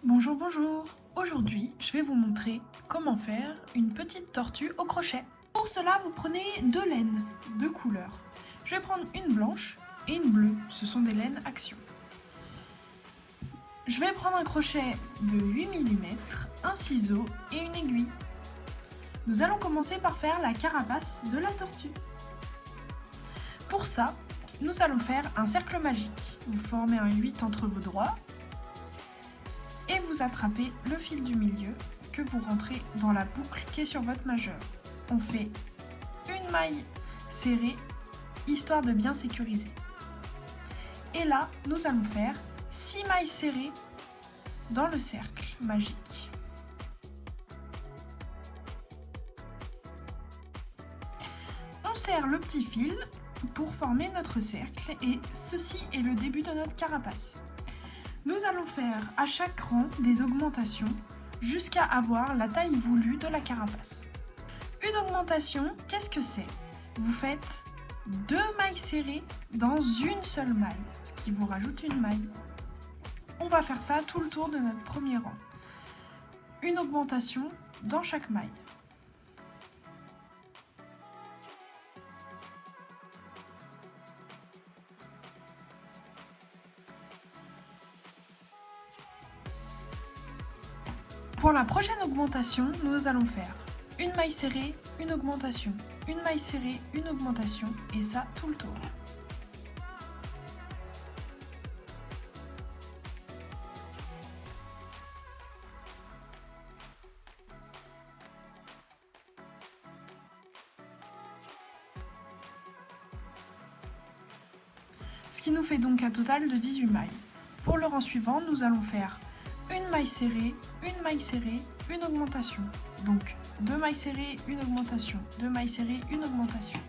Bonjour, bonjour. Aujourd'hui, je vais vous montrer comment faire une petite tortue au crochet. Pour cela, vous prenez deux laines de couleurs. Je vais prendre une blanche et une bleue. Ce sont des laines Action. Je vais prendre un crochet de 8 mm, un ciseau et une aiguille. Nous allons commencer par faire la carapace de la tortue. Pour ça, nous allons faire un cercle magique. Vous formez un 8 entre vos doigts et vous attrapez le fil du milieu que vous rentrez dans la boucle qui est sur votre majeur. On fait une maille serrée histoire de bien sécuriser. Et là, nous allons faire 6 mailles serrées dans le cercle magique. On serre le petit fil pour former notre cercle et ceci est le début de notre carapace. Nous allons faire à chaque rang des augmentations jusqu'à avoir la taille voulue de la carapace. Une augmentation, qu'est-ce que c'est? Vous faites 2 mailles serrées dans une seule maille, ce qui vous rajoute une maille. On va faire ça tout le tour de notre premier rang. Une augmentation dans chaque maille. Pour la prochaine augmentation, nous allons faire une maille serrée, une augmentation, une maille serrée, une augmentation, et ça tout le tour. Ce qui nous fait donc un total de 18 mailles. Pour le rang suivant, nous allons faire une maille serrée, une augmentation. Donc 2 mailles serrées, une augmentation, 2 mailles serrées, une augmentation.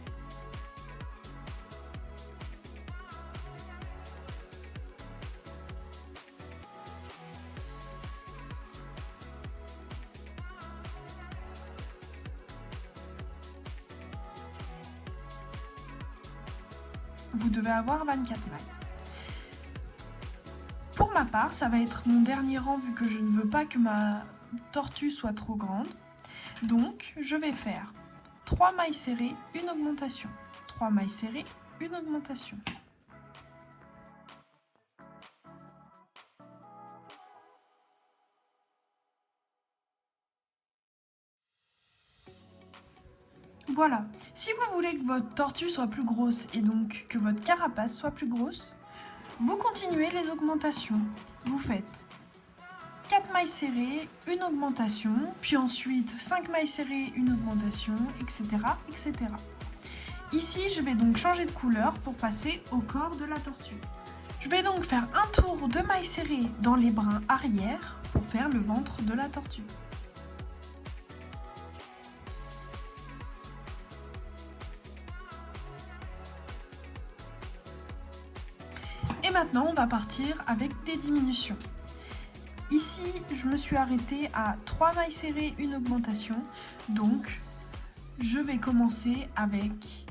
Vous devez avoir 24 mailles. Pour ma part, ça va être mon dernier rang vu que je ne veux pas que ma tortue soit trop grande. Donc, je vais faire 3 mailles serrées, une augmentation. 3 mailles serrées, une augmentation. Voilà. Si vous voulez que votre tortue soit plus grosse et donc que votre carapace soit plus grosse, vous continuez les augmentations. Vous faites 4 mailles serrées, une augmentation, puis ensuite 5 mailles serrées, une augmentation, etc., etc. Ici, je vais donc changer de couleur pour passer au corps de la tortue. Je vais donc faire un tour de mailles serrées dans les brins arrière pour faire le ventre de la tortue. Et maintenant, on va partir avec des diminutions. Ici, je me suis arrêtée à 3 mailles serrées, une augmentation. Donc, je vais commencer avec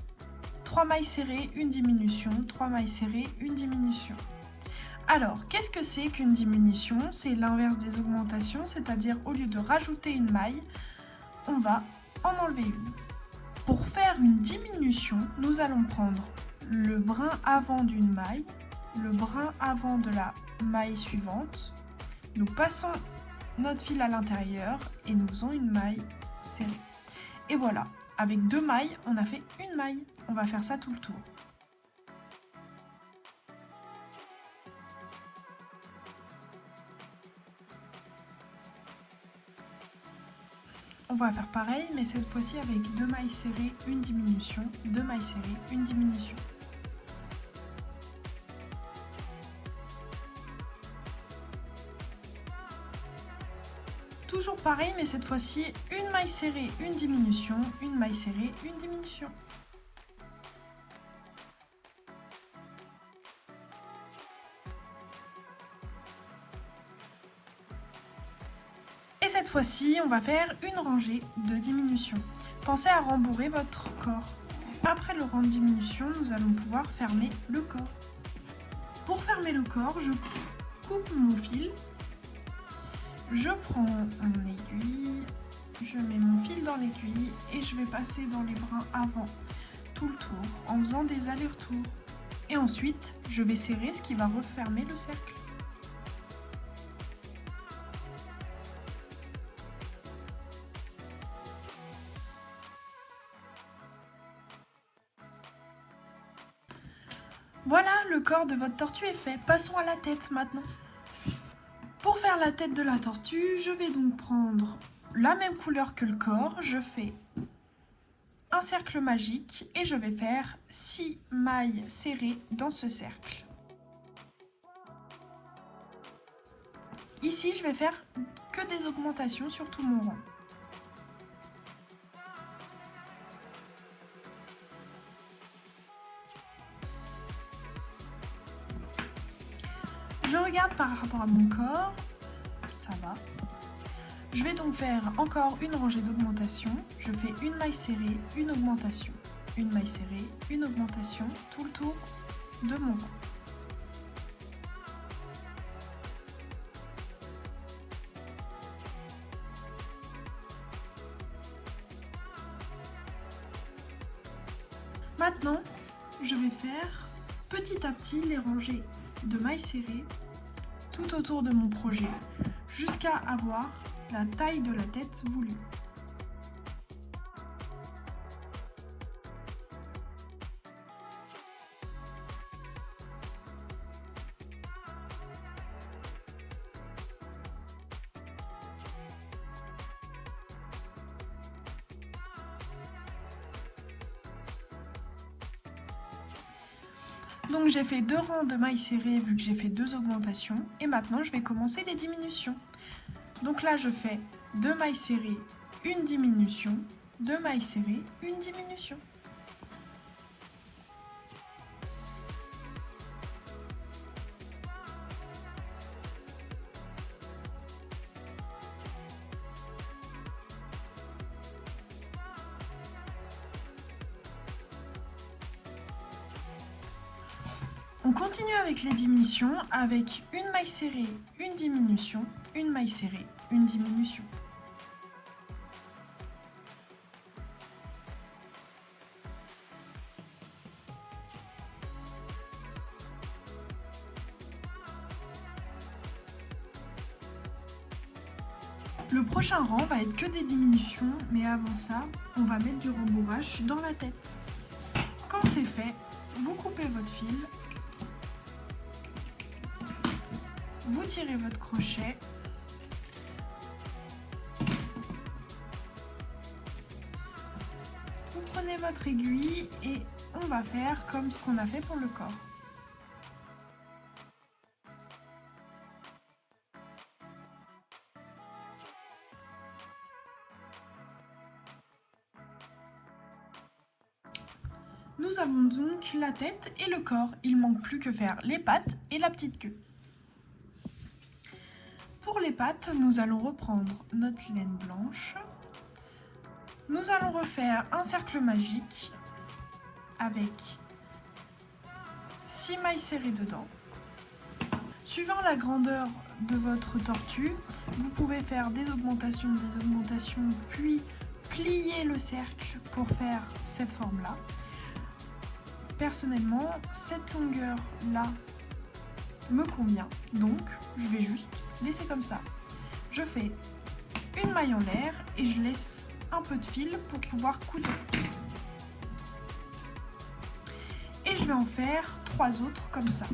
3 mailles serrées, une diminution, 3 mailles serrées, une diminution. Alors, qu'est-ce que c'est qu'une diminution? C'est l'inverse des augmentations, c'est-à-dire au lieu de rajouter une maille, on va en enlever une. Pour faire une diminution, nous allons prendre le brin avant d'une maille, le brin avant de la maille suivante. Nous passons notre fil à l'intérieur et nous faisons une maille serrée. Et voilà, avec 2 mailles, on a fait une maille. On va faire ça tout le tour. On va faire pareil, mais cette fois-ci avec 2 mailles serrées, une diminution, 2 mailles serrées, une diminution. Toujours pareil, mais cette fois-ci, une maille serrée, une diminution, une maille serrée, une diminution. Et cette fois-ci, on va faire une rangée de diminutions. Pensez à rembourrer votre corps. Après le rang de diminution, nous allons pouvoir fermer le corps. Pour fermer le corps, je coupe mon fil Je prends mon aiguille, je mets mon fil dans l'aiguille et je vais passer dans les brins avant tout le tour en faisant des allers-retours. Et ensuite, je vais serrer, ce qui va refermer le cercle. Voilà, le corps de votre tortue est fait. Passons à la tête maintenant. Pour faire la tête de la tortue, je vais donc prendre la même couleur que le corps. Je fais un cercle magique et je vais faire 6 mailles serrées dans ce cercle. Ici, je vais faire que des augmentations sur tout mon rang. Je regarde par rapport à mon corps, ça va. Je vais donc faire encore une rangée d'augmentation. Je fais une maille serrée, une augmentation, une maille serrée, une augmentation, tout le tour de mon rang. Maintenant, je vais faire petit à petit les rangées de mailles serrées tout autour de mon projet jusqu'à avoir la taille de la tête voulue. Donc j'ai fait 2 rangs de mailles serrées vu que j'ai fait 2 augmentations et maintenant je vais commencer les diminutions. Donc là je fais 2 mailles serrées, une diminution, 2 mailles serrées, une diminution. On continue avec les diminutions avec une maille serrée, une diminution, une maille serrée, une diminution. Le prochain rang va être que des diminutions, mais avant ça, on va mettre du rembourrage dans la tête. Quand c'est fait, vous coupez votre fil. Vous tirez votre crochet, vous prenez votre aiguille et on va faire comme ce qu'on a fait pour le corps. Nous avons donc la tête et le corps, il manque plus que faire les pattes et la petite queue. Pour les pattes, nous allons reprendre notre laine blanche. Nous allons refaire un cercle magique avec 6 mailles serrées dedans. Suivant la grandeur de votre tortue, vous pouvez faire des augmentations, puis plier le cercle pour faire cette forme-là. Personnellement, cette longueur-là me convient, donc je vais juste laisser comme ça. Je fais une maille en l'air et je laisse un peu de fil pour pouvoir coudre. Et je vais en faire 3 autres comme ça.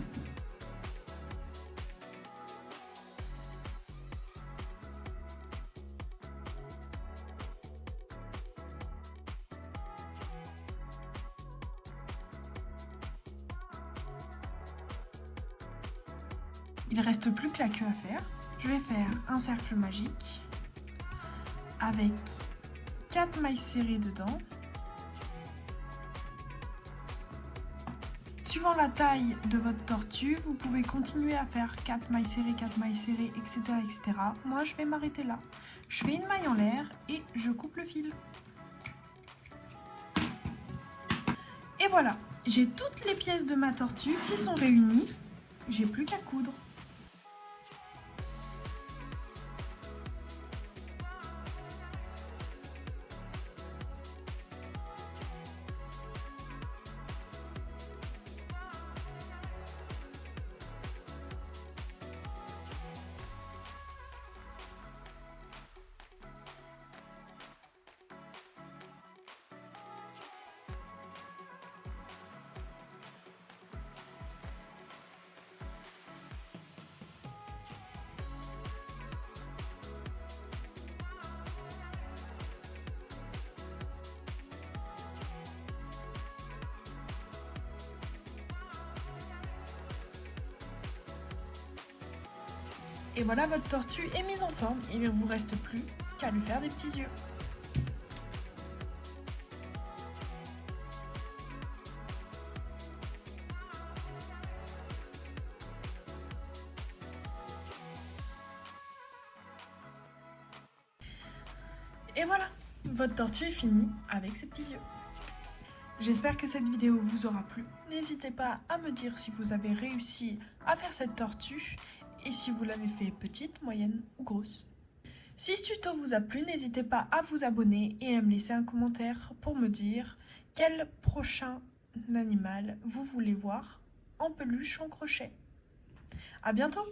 Il ne reste plus que la queue à faire. Je vais faire un cercle magique avec 4 mailles serrées dedans. Suivant la taille de votre tortue, vous pouvez continuer à faire 4 mailles serrées, etc., etc. Moi, je vais m'arrêter là. Je fais une maille en l'air et je coupe le fil. Et voilà, j'ai toutes les pièces de ma tortue qui sont réunies. J'ai plus qu'à coudre. Et voilà, votre tortue est mise en forme. Il ne vous reste plus qu'à lui faire des petits yeux. Et voilà, votre tortue est finie avec ses petits yeux. J'espère que cette vidéo vous aura plu. N'hésitez pas à me dire si vous avez réussi à faire cette tortue et si vous l'avez fait petite, moyenne ou grosse. Si ce tuto vous a plu, n'hésitez pas à vous abonner et à me laisser un commentaire pour me dire quel prochain animal vous voulez voir en peluche en crochet. À bientôt!